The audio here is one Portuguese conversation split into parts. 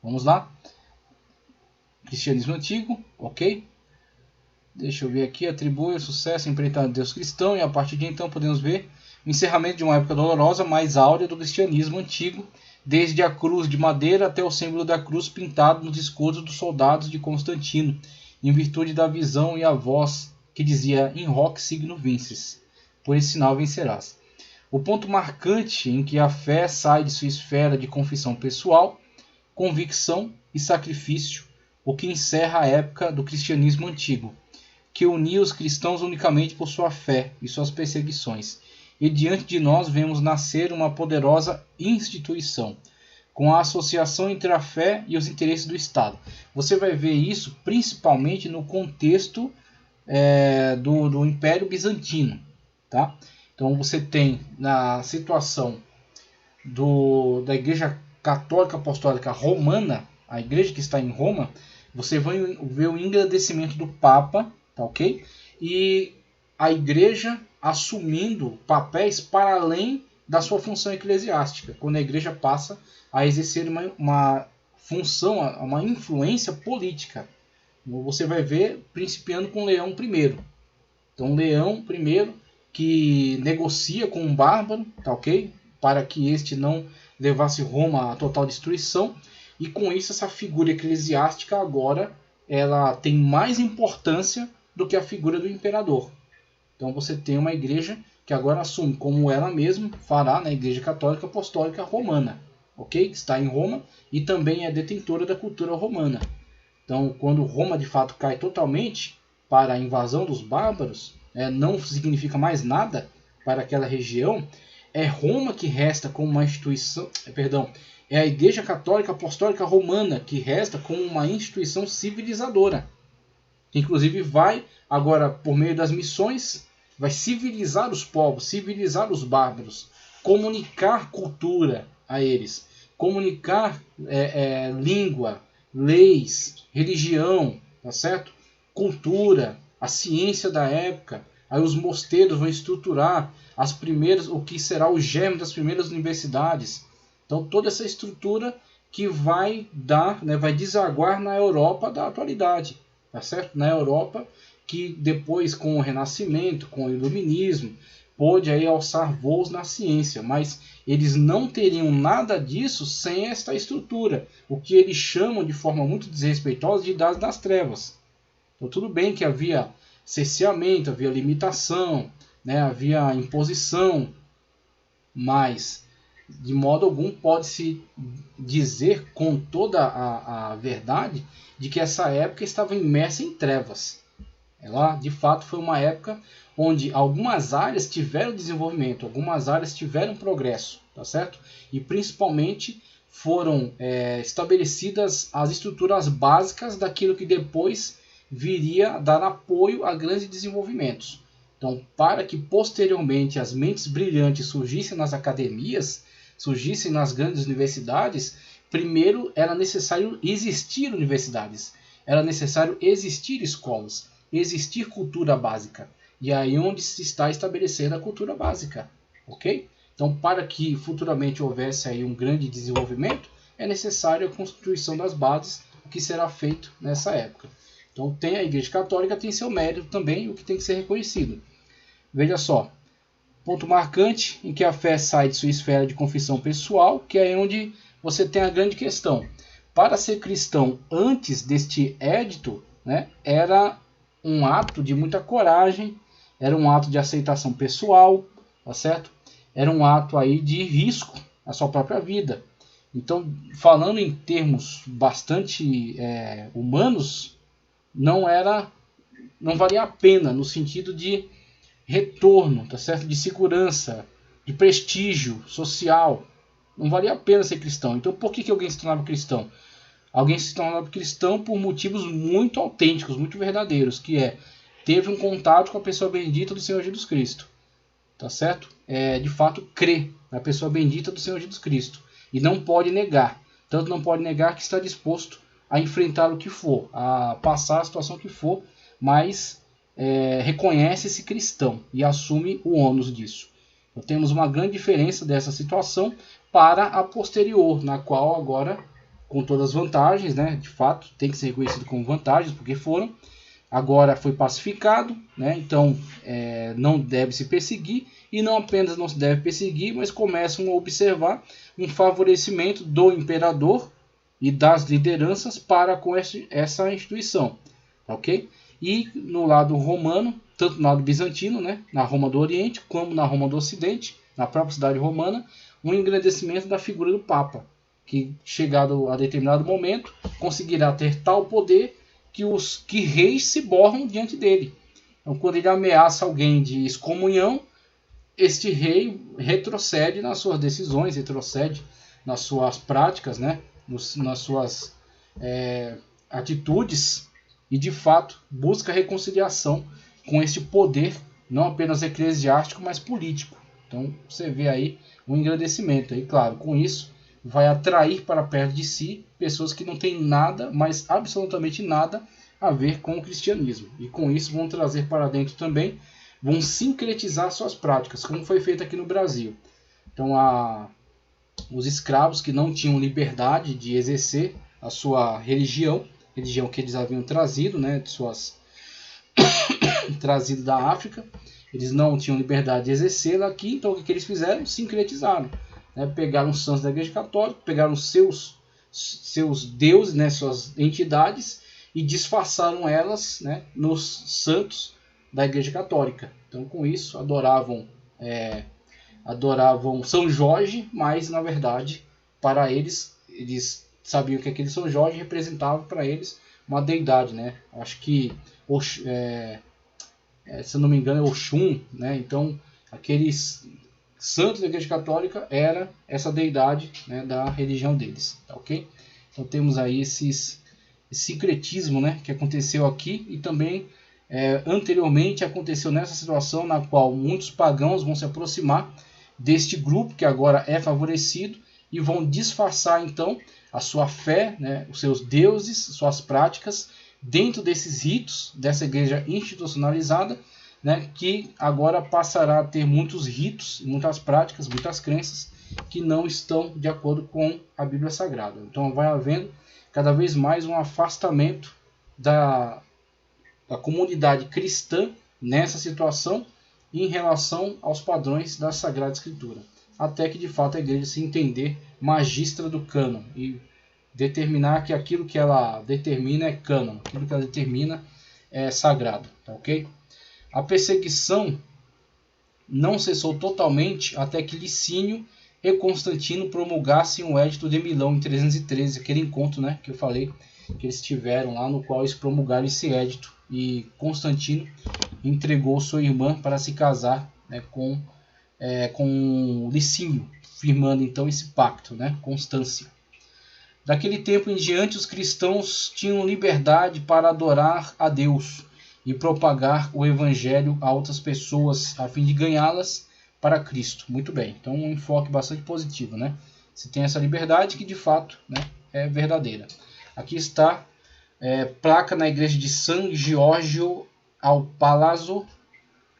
Vamos lá. Cristianismo antigo, ok? Deixa eu ver aqui. Atribui o sucesso empreitado de Deus cristão. E a partir de então podemos ver o encerramento de uma época dolorosa, mais áurea do cristianismo antigo, desde a cruz de madeira até o símbolo da cruz pintado nos escudos dos soldados de Constantino, em virtude da visão e a voz que dizia in hoc signo vinces, por esse sinal vencerás. O ponto marcante em que a fé sai de sua esfera de confissão pessoal, convicção e sacrifício, o que encerra a época do cristianismo antigo, que unia os cristãos unicamente por sua fé e suas perseguições. E diante de nós vemos nascer uma poderosa instituição, com a associação entre a fé e os interesses do Estado. Você vai ver isso principalmente no contexto do Império Bizantino. Tá? Então você tem na situação da Igreja Católica Apostólica Romana, a igreja que está em Roma, você vai ver o engrandecimento do Papa, tá, ok? E a igreja assumindo papéis para além da sua função eclesiástica, quando a igreja passa a exercer uma função, uma influência política. Você vai ver principiando com Leão I. Então, Leão I, que negocia com um bárbaro, tá, ok? Para que este não levasse Roma à total destruição. E com isso, essa figura eclesiástica agora ela tem mais importância do que a figura do imperador. Então você tem uma igreja que agora assume como ela mesma fará na Igreja Católica Apostólica Romana, ok? Que está em Roma e também é detentora da cultura romana. Então, quando Roma de fato cai totalmente para a invasão dos bárbaros, não significa mais nada para aquela região, é Roma que resta como uma instituição, é a Igreja Católica Apostólica Romana que resta como uma instituição civilizadora. Inclusive vai agora, por meio das missões, vai civilizar os povos, civilizar os bárbaros, comunicar cultura a eles, comunicar língua, leis, religião, tá certo? Cultura, a ciência da época. Aí os mosteiros vão estruturar o que será o germe das primeiras universidades. Então toda essa estrutura que vai vai desaguar na Europa da atualidade, tá certo? Na Europa que depois com o Renascimento, com o Iluminismo, pôde aí alçar voos na ciência, mas eles não teriam nada disso sem esta estrutura, o que eles chamam de forma muito desrespeitosa de Idade das Trevas. Então tudo bem que havia cerceamento, havia limitação, havia imposição, mas de modo algum pode-se dizer com toda a verdade de que essa época estava imersa em trevas. Ela, de fato, foi uma época onde algumas áreas tiveram desenvolvimento, algumas áreas tiveram progresso, tá certo? E principalmente foram estabelecidas as estruturas básicas daquilo que depois viria a dar apoio a grandes desenvolvimentos. Então, para que posteriormente as mentes brilhantes surgissem nas academias, surgissem nas grandes universidades, primeiro era necessário existir universidades, era necessário existir escolas, existir cultura básica. E aí onde se está estabelecendo a cultura básica, ok? Então, para que futuramente houvesse aí um grande desenvolvimento, é necessário a constituição das bases, o que será feito nessa época. Então, a Igreja Católica tem seu mérito também, o que tem que ser reconhecido. Veja só, ponto marcante em que a fé sai de sua esfera de confissão pessoal, que é onde você tem a grande questão. Para ser cristão antes deste édito, era um ato de muita coragem, era um ato de aceitação pessoal, tá certo? Era um ato aí de risco à sua própria vida. Então, falando em termos bastante humanos, não valia a pena no sentido de retorno, tá certo? De segurança, de prestígio social. Não valia a pena ser cristão. Então, por que alguém se tornava cristão? Alguém se tornava cristão por motivos muito autênticos, muito verdadeiros, que teve um contato com a pessoa bendita do Senhor Jesus Cristo, tá certo? De fato, crê na pessoa bendita do Senhor Jesus Cristo e não pode negar. Tanto não pode negar que está disposto a enfrentar o que for, a passar a situação que for, mas reconhece-se cristão e assume o ônus disso. Então, temos uma grande diferença dessa situação para a posterior, na qual agora com todas as vantagens, né? De fato, tem que ser reconhecido como vantagens, porque foram. Agora foi pacificado, né? Então não deve se perseguir, e não apenas não se deve perseguir, mas começam a observar um favorecimento do imperador e das lideranças para com essa instituição, ok? E no lado romano, tanto no lado bizantino, né? Na Roma do Oriente, como na Roma do Ocidente, na própria cidade romana, um engrandecimento da figura do Papa, que chegado a determinado momento conseguirá ter tal poder que reis se borram diante dele. Então, quando ele ameaça alguém de excomunhão, este rei retrocede nas suas decisões, retrocede nas suas práticas, né? Nas suas atitudes, e de fato busca reconciliação com este poder, não apenas eclesiástico, mas político. Então você vê aí um engrandecimento. E claro, com isso vai atrair para perto de si pessoas que não têm nada, mas absolutamente nada a ver com o cristianismo. E com isso vão trazer para dentro também, vão sincretizar suas práticas, como foi feito aqui no Brasil. Então os escravos que não tinham liberdade de exercer a sua religião que eles haviam trazido, né, trazido da África, eles não tinham liberdade de exercê-la aqui, então o que eles fizeram? Sincretizaram. Pegaram os santos da Igreja Católica, pegaram seus deuses, né, suas entidades, e disfarçaram elas, né, nos santos da Igreja Católica. Então, com isso, adoravam São Jorge, mas na verdade, para eles sabiam que aquele São Jorge representava para eles uma deidade, né? Acho que, se eu não me engano, é Oxum, né? Então, aqueles santos da Igreja Católica era essa deidade, né, da religião deles, tá, ok? Então temos aí esse sincretismo, né, que aconteceu aqui, e também anteriormente aconteceu nessa situação na qual muitos pagãos vão se aproximar deste grupo que agora é favorecido e vão disfarçar então a sua fé, né, os seus deuses, suas práticas dentro desses ritos dessa igreja institucionalizada, né, que agora passará a ter muitos ritos, muitas práticas, muitas crenças que não estão de acordo com a Bíblia Sagrada. Então vai havendo cada vez mais um afastamento da comunidade cristã nessa situação em relação aos padrões da Sagrada Escritura, até que de fato a igreja se entender magistra do cânon e determinar que aquilo que ela determina é cânon, aquilo que ela determina é sagrado, tá, ok? A perseguição não cessou totalmente até que Licínio e Constantino promulgassem o Edito de Milão em 313, aquele encontro, né, que eu falei que eles tiveram lá, no qual eles promulgaram esse edito, e Constantino entregou sua irmã para se casar, né, com Licínio, firmando então esse pacto, né, Constância. Daquele tempo em diante, os cristãos tinham liberdade para adorar a Deus e propagar o evangelho a outras pessoas, a fim de ganhá-las para Cristo. Muito bem, então um enfoque bastante positivo, né? Você tem essa liberdade que de fato, né, é verdadeira. Aqui está placa na igreja de San Giorgio ao Palazzo,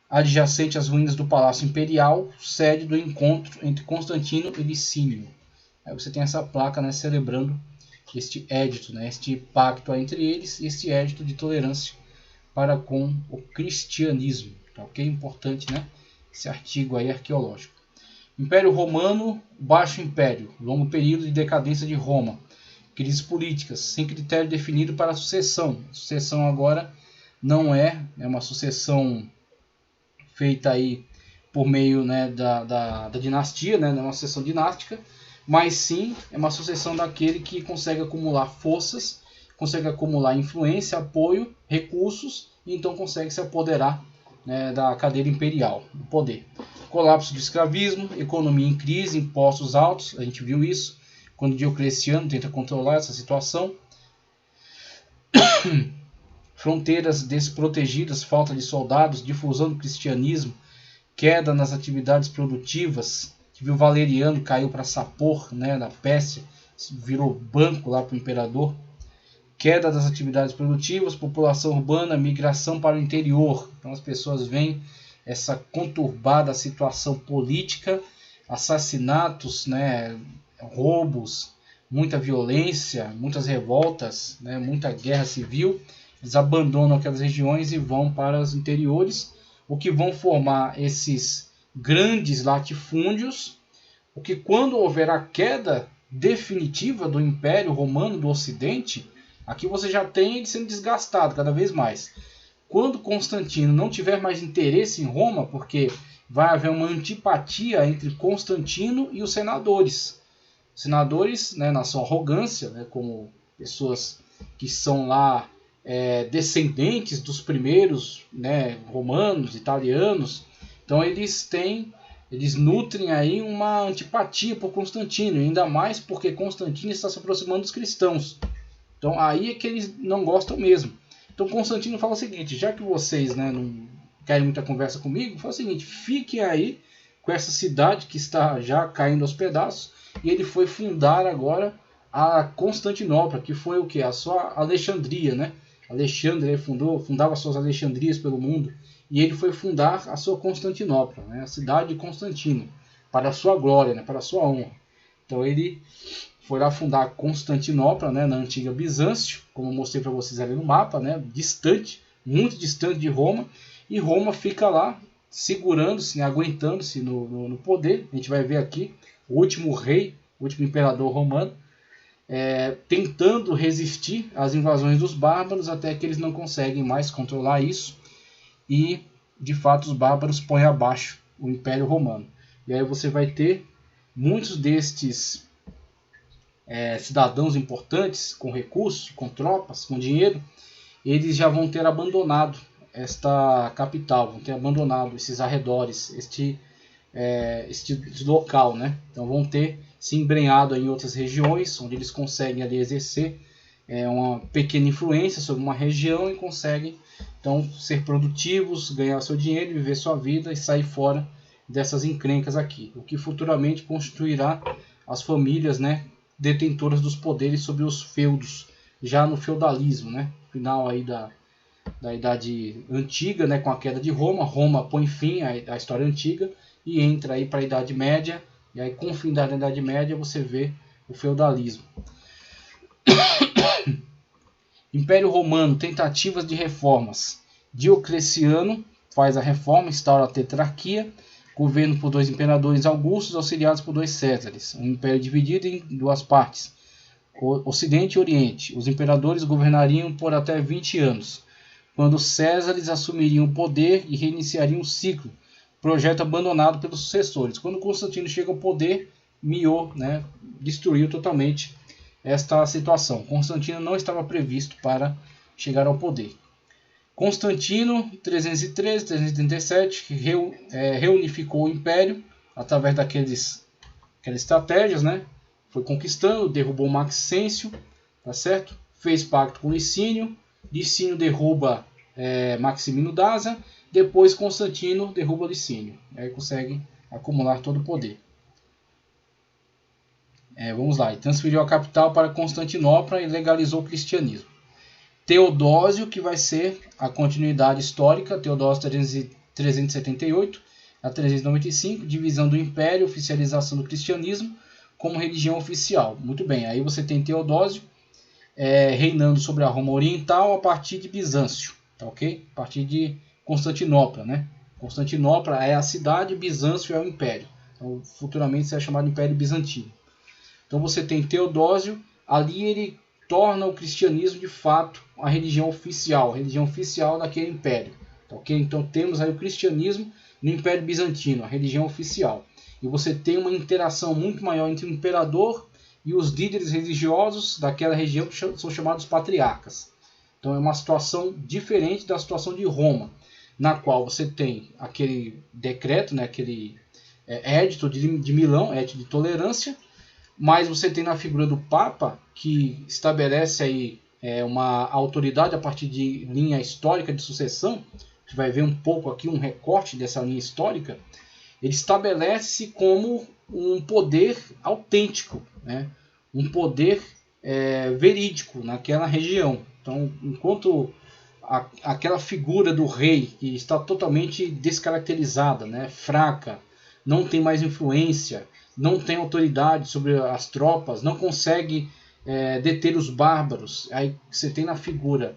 adjacente às ruínas do Palácio Imperial, sede do encontro entre Constantino e Licínio. Aí você tem essa placa, né, celebrando este édito, né, este pacto entre eles, este édito de tolerância para com o cristianismo. Tá, ok? Importante, né, esse artigo aí arqueológico. Império Romano, Baixo Império, longo período de decadência de Roma. Crises políticas, sem critério definido para a sucessão. A sucessão agora não é uma sucessão feita aí por meio, né, da dinastia, né, não é uma sucessão dinástica, mas sim é uma sucessão daquele que consegue acumular forças, consegue acumular influência, apoio, recursos, e então consegue se apoderar, né, da cadeira imperial, do poder. Colapso do escravismo, economia em crise, impostos altos, a gente viu isso quando Diocleciano tenta controlar essa situação. Fronteiras desprotegidas, falta de soldados, difusão do cristianismo, queda nas atividades produtivas. Viu Valeriano caiu para Sapor, né, na Pérsia, virou banco lá para o imperador. Queda das atividades produtivas, população urbana, migração para o interior. Então as pessoas veem essa conturbada situação política, assassinatos, né, roubos, muita violência, muitas revoltas, né, muita guerra civil. Eles abandonam aquelas regiões e vão para os interiores, o que vão formar esses grandes latifúndios, o que quando houver a queda definitiva do Império Romano do Ocidente, aqui você já tem ele sendo desgastado cada vez mais. Quando Constantino não tiver mais interesse em Roma, porque vai haver uma antipatia entre Constantino e os senadores. Os senadores, né, na sua arrogância, né, como pessoas que são lá descendentes dos primeiros, né, romanos, italianos, então eles nutrem aí uma antipatia por Constantino, ainda mais porque Constantino está se aproximando dos cristãos. Então aí é que eles não gostam mesmo. Então Constantino fala o seguinte: já que vocês, né, não querem muita conversa comigo, fala o seguinte: fiquem aí com essa cidade que está já caindo aos pedaços. E ele foi fundar agora a Constantinopla, que foi o que? A sua Alexandria, né? Alexandre fundava suas Alexandrias pelo mundo, e ele foi fundar a sua Constantinopla, né? A cidade de Constantino, para a sua glória, né? Para a sua honra. Então ele foi lá fundar Constantinopla, né? Na antiga Bizâncio, como eu mostrei para vocês ali no mapa, né? Distante, muito distante de Roma, e Roma fica lá segurando-se, né? Aguentando-se no poder. A gente vai ver aqui o último rei, o último imperador romano, tentando resistir às invasões dos bárbaros, até que eles não conseguem mais controlar isso, e de fato os bárbaros põem abaixo o Império Romano. E aí você vai ter muitos destes cidadãos importantes, com recursos, com tropas, com dinheiro, eles já vão ter abandonado esta capital, vão ter abandonado esses arredores, este local, né? Então vão ter se embrenhado em outras regiões, onde eles conseguem ali exercer uma pequena influência sobre uma região e conseguem então ser produtivos, ganhar seu dinheiro, viver sua vida e sair fora dessas encrencas aqui, o que futuramente constituirá as famílias, né, detentoras dos poderes sobre os feudos, já no feudalismo, né? Final aí da Idade Antiga, né, com a queda de Roma. Roma põe fim à história antiga e entra aí para a Idade Média, e aí com o fim da Idade Média você vê o feudalismo. Império Romano, tentativas de reformas. Diocleciano faz a reforma, instaura a tetrarquia, governo por 2 imperadores augustos, auxiliados por 2 césares. Um império dividido em 2 partes, Ocidente e Oriente. Os imperadores governariam por até 20 anos, quando os césares assumiriam o poder e reiniciariam o ciclo, projeto abandonado pelos sucessores. Quando Constantino chega ao poder, miou, né, destruiu totalmente esta situação. Constantino não estava previsto para chegar ao poder. Constantino, 313-337, reunificou o império através daquelas estratégias, né? Foi conquistando, derrubou Maxêncio, tá certo? Fez pacto com Licínio, Licínio derruba Maximino Daza, depois Constantino derruba Licínio. Aí consegue acumular todo o poder. Vamos lá, e transferiu a capital para Constantinopla e legalizou o cristianismo. Teodósio, que vai ser a continuidade histórica, Teodósio 378 a 395, divisão do império, oficialização do cristianismo como religião oficial. Muito bem, aí você tem Teodósio reinando sobre a Roma Oriental a partir de Bizâncio, tá ok? A partir de Constantinopla, né? Constantinopla é a cidade, Bizâncio é o império. Então, futuramente será chamado Império Bizantino. Então você tem Teodósio, ali ele torna o cristianismo de fato a religião oficial daquele império. Tá, okay? Então temos aí o cristianismo no Império Bizantino, a religião oficial. E você tem uma interação muito maior entre o imperador e os líderes religiosos daquela região, que são chamados patriarcas. Então é uma situação diferente da situação de Roma, na qual você tem aquele decreto, né, aquele édito de Milão, édito de tolerância, mas você tem na figura do Papa, que estabelece aí uma autoridade a partir de linha histórica de sucessão. Você vai ver um pouco aqui um recorte dessa linha histórica. Ele estabelece como um poder autêntico, né? Um poder verídico naquela região. Então, enquanto aquela figura do rei, que está totalmente descaracterizada, né? Fraca, não tem mais influência, não tem autoridade sobre as tropas, não consegue deter os bárbaros. Aí você tem na figura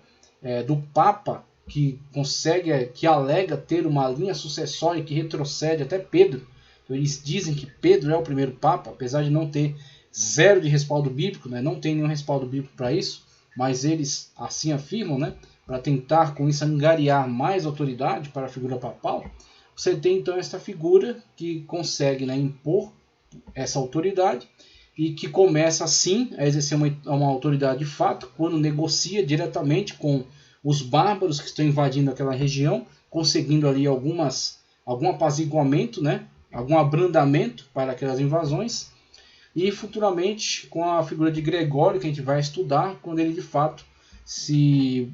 do Papa, que consegue, que alega ter uma linha sucessória que retrocede até Pedro. Então, eles dizem que Pedro é o primeiro Papa, apesar de não ter zero de respaldo bíblico, né? Não tem nenhum respaldo bíblico para isso, mas eles assim afirmam, né? Para tentar com isso angariar mais autoridade para a figura papal. Você tem então esta figura que consegue, né, impor essa autoridade e que começa assim a exercer uma autoridade de fato quando negocia diretamente com os bárbaros que estão invadindo aquela região, conseguindo ali algum apaziguamento, né, algum abrandamento para aquelas invasões, e futuramente com a figura de Gregório, que a gente vai estudar, quando ele de fato se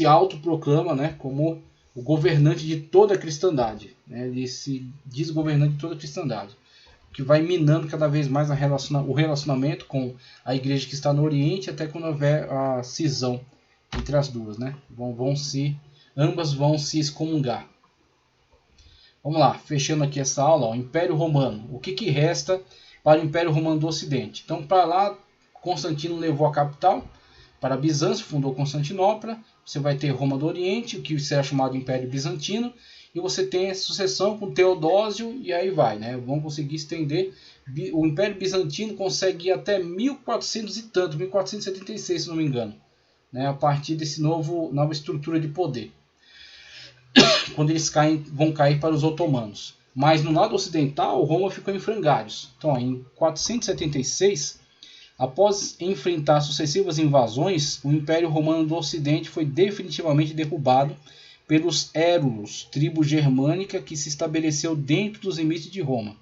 autoproclama, né, como o governante de toda a cristandade, né, ele se diz governante de toda a cristandade, que vai minando cada vez mais o relacionamento com a igreja que está no Oriente, até quando houver a cisão entre as duas, né? Ambas vão se excomungar. Vamos lá, fechando aqui essa aula, ó, Império Romano. O que resta para o Império Romano do Ocidente? Então, para lá, Constantino levou a capital para Bizâncio, fundou Constantinopla. Você vai ter Roma do Oriente, o que será chamado Império Bizantino, e você tem a sucessão com Teodósio, e aí vai, né? Vão conseguir estender. O Império Bizantino consegue ir até 1400 e tanto, 1476, se não me engano, né? A partir desse nova estrutura de poder, quando eles vão cair para os otomanos. Mas no lado ocidental, Roma ficou em frangalhos. Então, em 476, após enfrentar sucessivas invasões, o Império Romano do Ocidente foi definitivamente derrubado pelos Érulos, tribo germânica que se estabeleceu dentro dos limites de Roma.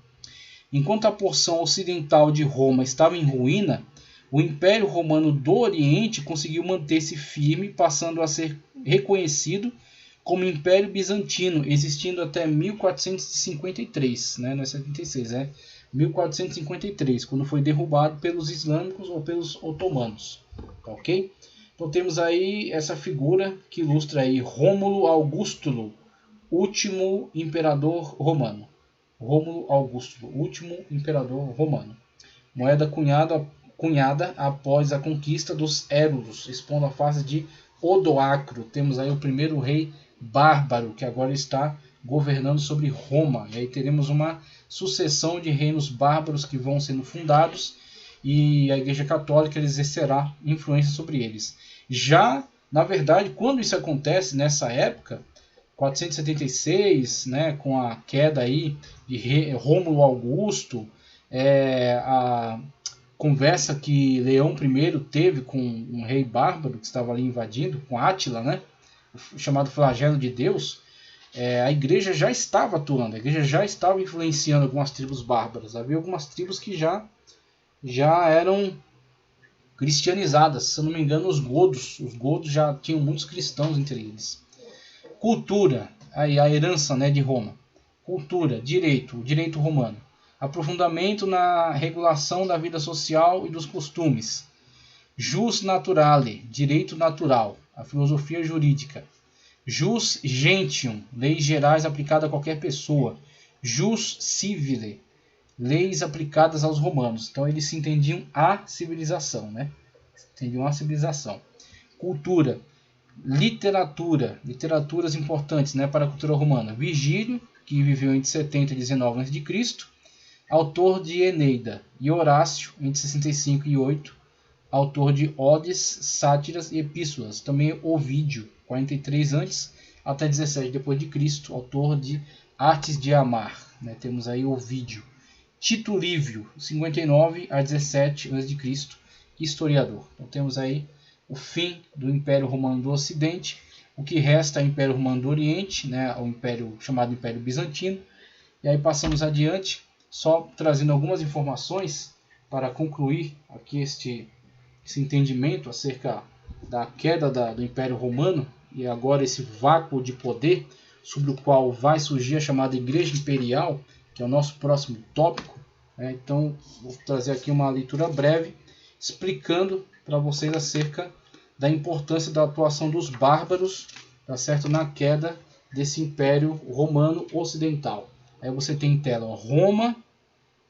Enquanto a porção ocidental de Roma estava em ruína, o Império Romano do Oriente conseguiu manter-se firme, passando a ser reconhecido como Império Bizantino, existindo até 1453, né? Não é 76, é 1453, quando foi derrubado pelos islâmicos ou pelos otomanos. Ok? Então temos aí essa figura que ilustra aí Rômulo Augustulo, último imperador romano. Rômulo Augustulo, último imperador romano. Moeda cunhada após a conquista dos Érulos, expondo a face de Odoacro. Temos aí o primeiro rei bárbaro que agora está governando sobre Roma. E aí teremos uma sucessão de reinos bárbaros que vão sendo fundados e a Igreja Católica exercerá influência sobre eles. Já, na verdade, quando isso acontece nessa época, 476, né, com a queda aí de Rômulo Augusto, a conversa que Leão I teve com um rei bárbaro que estava ali invadindo, com Átila, né, chamado Flagelo de Deus, a igreja já estava atuando, a igreja já estava influenciando algumas tribos bárbaras. Havia algumas tribos que já eram cristianizadas, se eu não me engano os godos já tinham muitos cristãos entre eles. Cultura, aí a herança, né, de Roma. Cultura, direito romano. Aprofundamento na regulação da vida social e dos costumes. Jus naturale, direito natural, a filosofia jurídica. Jus gentium, leis gerais aplicadas a qualquer pessoa. Jus civile, leis aplicadas aos romanos. Então eles se entendiam a civilização, né? Entendiam a civilização. Cultura, literaturas importantes, né, para a cultura romana. Virgílio, que viveu entre 70 e 19 a.C., autor de Eneida, e Horácio, entre 65 e 8, autor de Odes, Sátiras e Epístolas. Também Ovídio, 43 antes até 17 depois de Cristo, autor de Artes de Amar, né? Temos aí Ovídio. Tito Livio, 59 a 17 a.C., historiador. Então temos aí o fim do Império Romano do Ocidente. O que resta é o Império Romano do Oriente, né? O Império chamado Império Bizantino. E aí passamos adiante, só trazendo algumas informações para concluir aqui esse entendimento acerca da queda do Império Romano e agora esse vácuo de poder sobre o qual vai surgir a chamada Igreja Imperial, que é o nosso próximo tópico. Então vou trazer aqui uma leitura breve explicando para vocês acerca da importância da atuação dos bárbaros, tá certo, na queda desse Império Romano Ocidental. Aí você tem em tela Roma,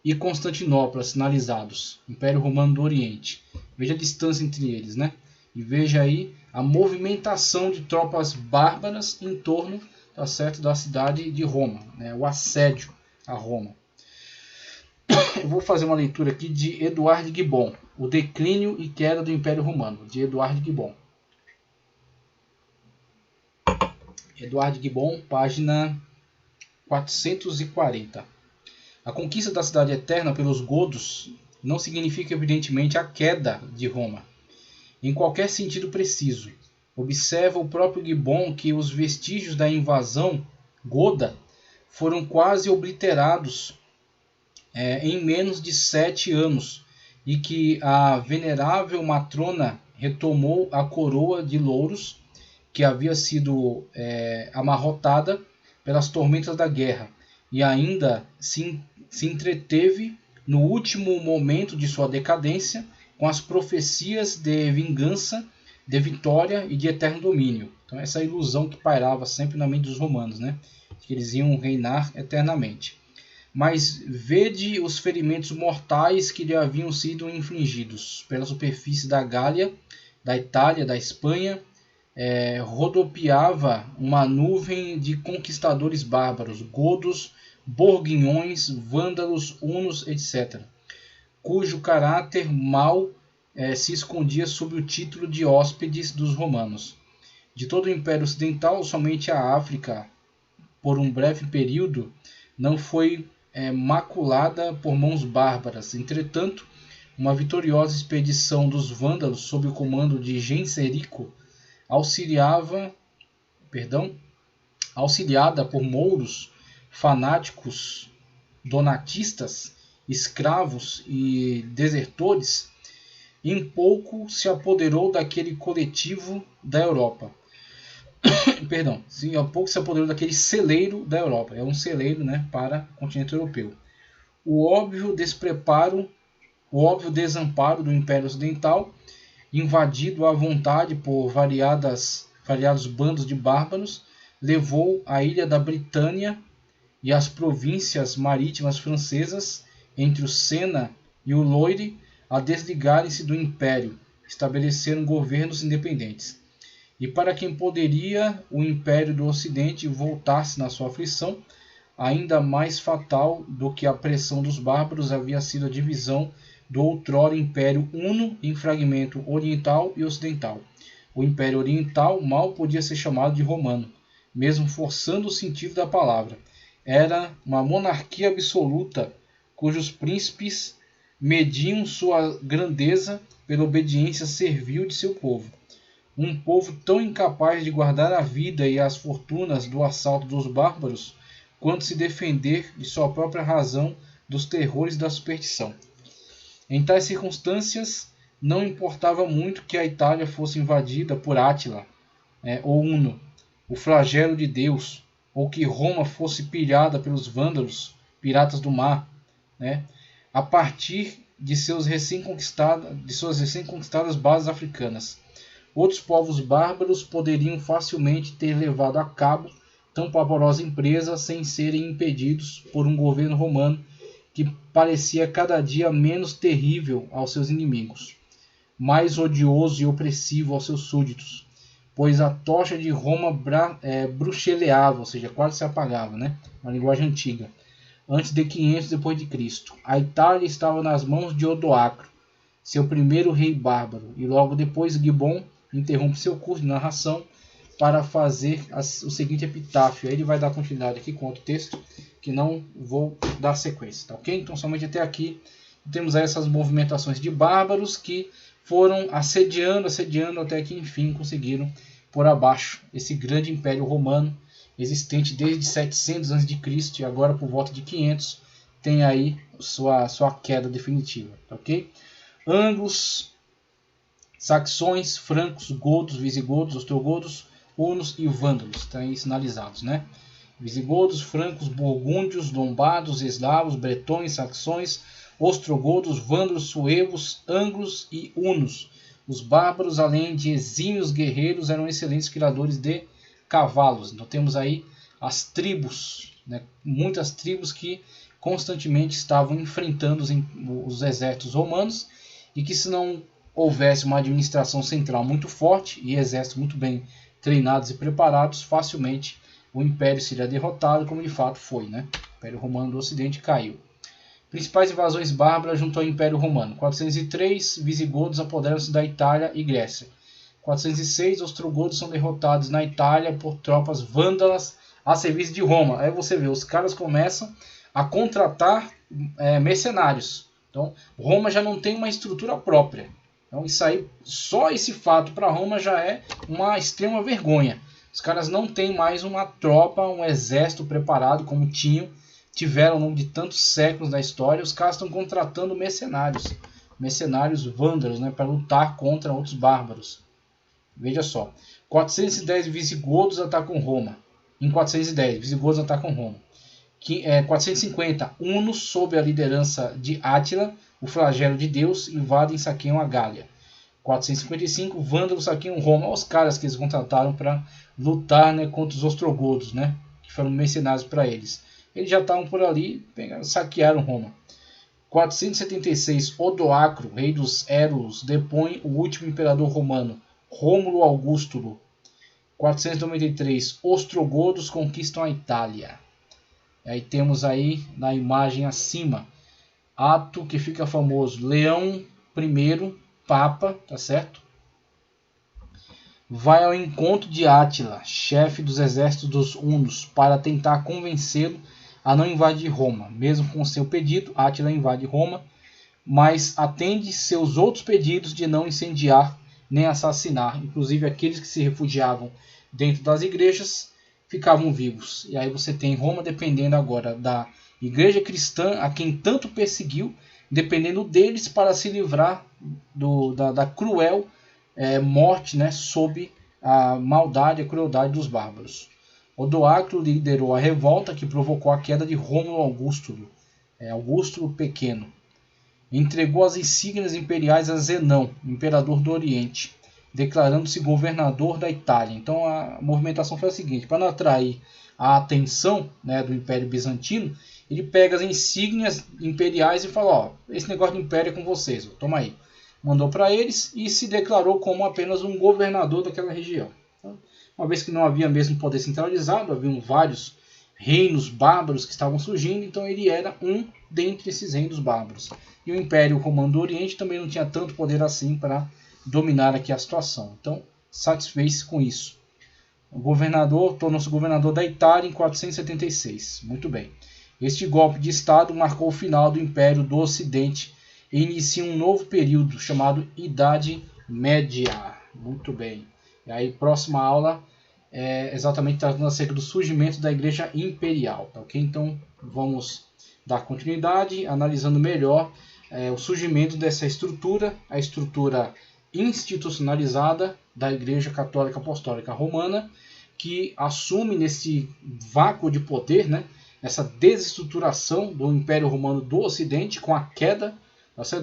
e Constantinopla sinalizados, Império Romano do Oriente. Veja a distância entre eles, né? E veja aí a movimentação de tropas bárbaras em torno, tá certo, da cidade de Roma, né? O assédio a Roma. Eu vou fazer uma leitura aqui de Eduard Gibbon, O Declínio e Queda do Império Romano, de Eduard Gibbon. Eduard Gibbon, página 440. A conquista da cidade eterna pelos godos não significa evidentemente a queda de Roma, em qualquer sentido preciso. Observa o próprio Gibbon que os vestígios da invasão goda foram quase obliterados em menos de 7 anos, e que a venerável matrona retomou a coroa de louros que havia sido amarrotada pelas tormentas da guerra, e ainda se entreteve no último momento de sua decadência com as profecias de vingança, de vitória e de eterno domínio. Então essa ilusão que pairava sempre na mente dos romanos, né? Que eles iam reinar eternamente. Mas vede os ferimentos mortais que lhe haviam sido infligidos pela superfície da Gália, da Itália, da Espanha. Rodopiava uma nuvem de conquistadores bárbaros, godos, borguinhões, vândalos, hunos, etc., cujo caráter mau se escondia sob o título de hóspedes dos romanos. De todo o Império Ocidental, somente a África, por um breve período, não foi maculada por mãos bárbaras. Entretanto, uma vitoriosa expedição dos vândalos sob o comando de Genserico, auxiliada por mouros, fanáticos, donatistas, escravos e desertores, em pouco se apoderou daquele coletivo da Europa. Em pouco se apoderou daquele celeiro da Europa. É um celeiro, né, para o continente europeu. O óbvio desamparo do Império Ocidental, invadido à vontade por variados bandos de bárbaros, levou a ilha da Britânia e as províncias marítimas francesas entre o Sena e o Loire a desligarem-se do Império, estabeleceram governos independentes. E para quem poderia o Império do Ocidente voltar-se na sua aflição, ainda mais fatal do que a pressão dos bárbaros havia sido a divisão do outrora Império Uno em fragmento oriental e ocidental. O Império Oriental mal podia ser chamado de romano, mesmo forçando o sentido da palavra. Era uma monarquia absoluta, cujos príncipes mediam sua grandeza pela obediência servil de seu povo. Um povo tão incapaz de guardar a vida e as fortunas do assalto dos bárbaros, quanto se defender de sua própria razão dos terrores da superstição. Em tais circunstâncias, não importava muito que a Itália fosse invadida por Átila, ou Uno, o flagelo de Deus, ou que Roma fosse pilhada pelos vândalos, piratas do mar, né, a partir de suas recém-conquistadas bases africanas. Outros povos bárbaros poderiam facilmente ter levado a cabo tão pavorosa empresa sem serem impedidos por um governo romano que parecia cada dia menos terrível aos seus inimigos, mais odioso e opressivo aos seus súditos, pois a tocha de Roma bruxeleava, ou seja, quase se apagava, né? Uma linguagem antiga, antes de 500 d.C. A Itália estava nas mãos de Odoacro, seu primeiro rei bárbaro, e logo depois Gibbon interrompe seu curso de narração para fazer o seguinte epitáfio. Aí ele vai dar continuidade aqui com outro texto, que não vou dar sequência, tá ok? Então somente até aqui temos aí essas movimentações de bárbaros que foram assediando até que enfim conseguiram pôr abaixo esse grande império romano existente desde 700 a.C. e agora por volta de 500 tem aí sua queda definitiva, tá ok? Anglos, saxões, francos, godos, visigodos, ostrogodos, hunos e vândalos estão aí sinalizados, né? Visigodos, francos, burgúndios, lombardos, eslavos, bretões, saxões, ostrogodos, vândalos, suevos, anglos e hunos. Os bárbaros, além de exímios guerreiros, eram excelentes criadores de cavalos. Então temos aí as tribos, né? Muitas tribos que constantemente estavam enfrentando os exércitos romanos, e que se não houvesse uma administração central muito forte e exércitos muito bem treinados e preparados, facilmente o Império seria derrotado, como de fato foi, né? O Império Romano do Ocidente caiu. Principais invasões bárbaras junto ao Império Romano. 403, visigodos apoderam-se da Itália e Grécia. 406, ostrogodos são derrotados na Itália por tropas vândalas a serviço de Roma. Aí você vê, os caras começam a contratar mercenários. Então, Roma já não tem uma estrutura própria. Então, isso aí, só esse fato para Roma já é uma extrema vergonha. Os caras não têm mais uma tropa, um exército preparado como tiveram ao longo de tantos séculos da história. Os caras estão contratando mercenários vândalos, né, para lutar contra outros bárbaros. Veja só, 410 visigodos atacam Roma. Em 410, visigodos atacam Roma. 450, hunos, sob a liderança de Átila, o flagelo de Deus, invadem e saqueiam a Gália. 455, vândalos saqueiam Roma. Olha os caras que eles contrataram para lutar, né, contra os ostrogodos, né, que foram mercenários para eles. Eles já estavam por ali, saquearam Roma. 476, Odoacro, rei dos Érulos, depõe o último imperador romano, Rômulo Augustulo. 493, ostrogodos conquistam a Itália. E aí temos aí na imagem acima, ato que fica famoso, Leão I, Papa, tá certo? Vai ao encontro de Átila, chefe dos exércitos dos hunos, para tentar convencê-lo a não invadir Roma. Mesmo com seu pedido, Átila invade Roma, mas atende seus outros pedidos de não incendiar nem assassinar. Inclusive aqueles que se refugiavam dentro das igrejas ficavam vivos. E aí você tem Roma dependendo agora da igreja cristã, a quem tanto perseguiu, dependendo deles para se livrar da cruel morte, né, sob a maldade e a crueldade dos bárbaros. Odoacro liderou a revolta que provocou a queda de Rômulo Augustulo, Augusto Pequeno. Entregou as insígnias imperiais a Zenão, imperador do Oriente, declarando-se governador da Itália. Então a movimentação foi a seguinte: para não atrair a atenção, né, do Império Bizantino, ele pega as insígnias imperiais e fala: ó, esse negócio de império é com vocês, ó, toma aí. Mandou para eles e se declarou como apenas um governador daquela região. Então, uma vez que não havia mesmo poder centralizado, haviam vários reinos bárbaros que estavam surgindo, então ele era um dentre esses reinos bárbaros. E o Império Romano do Oriente também não tinha tanto poder assim para dominar aqui a situação. Então, satisfez-se com isso. O governador tornou-se governador da Itália em 476. Muito bem. Este golpe de Estado marcou o final do Império do Ocidente e inicia um novo período chamado Idade Média. Muito bem. E aí, próxima aula é exatamente tratando acerca do surgimento da Igreja Imperial. Tá, ok? Então, vamos dar continuidade, analisando melhor o surgimento dessa estrutura, a estrutura institucionalizada da Igreja Católica Apostólica Romana, que assume nesse vácuo de poder, né, essa desestruturação do Império Romano do Ocidente, com a queda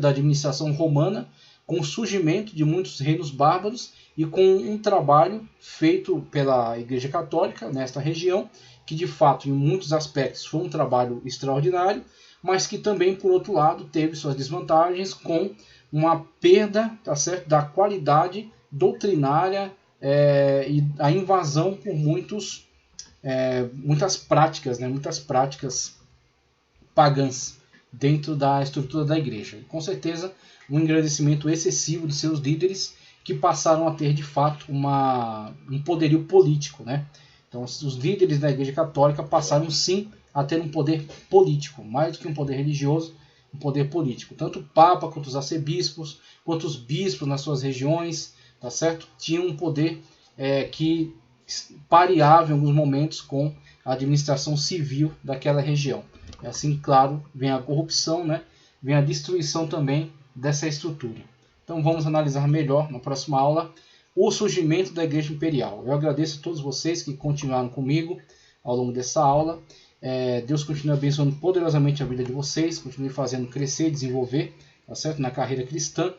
da administração romana, com o surgimento de muitos reinos bárbaros e com um trabalho feito pela Igreja Católica nesta região, que de fato em muitos aspectos foi um trabalho extraordinário, mas que também, por outro lado, teve suas desvantagens com uma perda, tá certo, da qualidade doutrinária e a invasão por muitas práticas, né, muitas práticas pagãs dentro da estrutura da igreja. Com certeza, um engrandecimento excessivo de seus líderes, que passaram a ter de fato um poderio político, né? Então, os líderes da Igreja Católica passaram sim a ter um poder político, mais do que um poder religioso, um poder político. Tanto o Papa quanto os arcebispos, quanto os bispos nas suas regiões, tá certo? Tinham um poder que pareava em alguns momentos com a administração civil daquela região. E assim, claro, vem a corrupção, né? Vem a destruição também dessa estrutura. Então vamos analisar melhor na próxima aula o surgimento da Igreja Imperial. Eu agradeço a todos vocês que continuaram comigo ao longo dessa aula. Deus continue abençoando poderosamente a vida de vocês, continue fazendo crescer e desenvolver, tá certo? Na carreira cristã.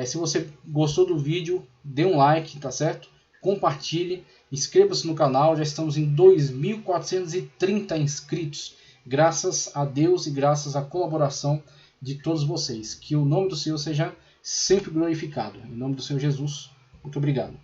Se você gostou do vídeo, dê um like, tá certo? Compartilhe, inscreva-se no canal, já estamos em 2.430 inscritos. graças a Deus e graças à colaboração de todos vocês. Que o nome do Senhor seja sempre glorificado. Em nome do Senhor Jesus, muito obrigado.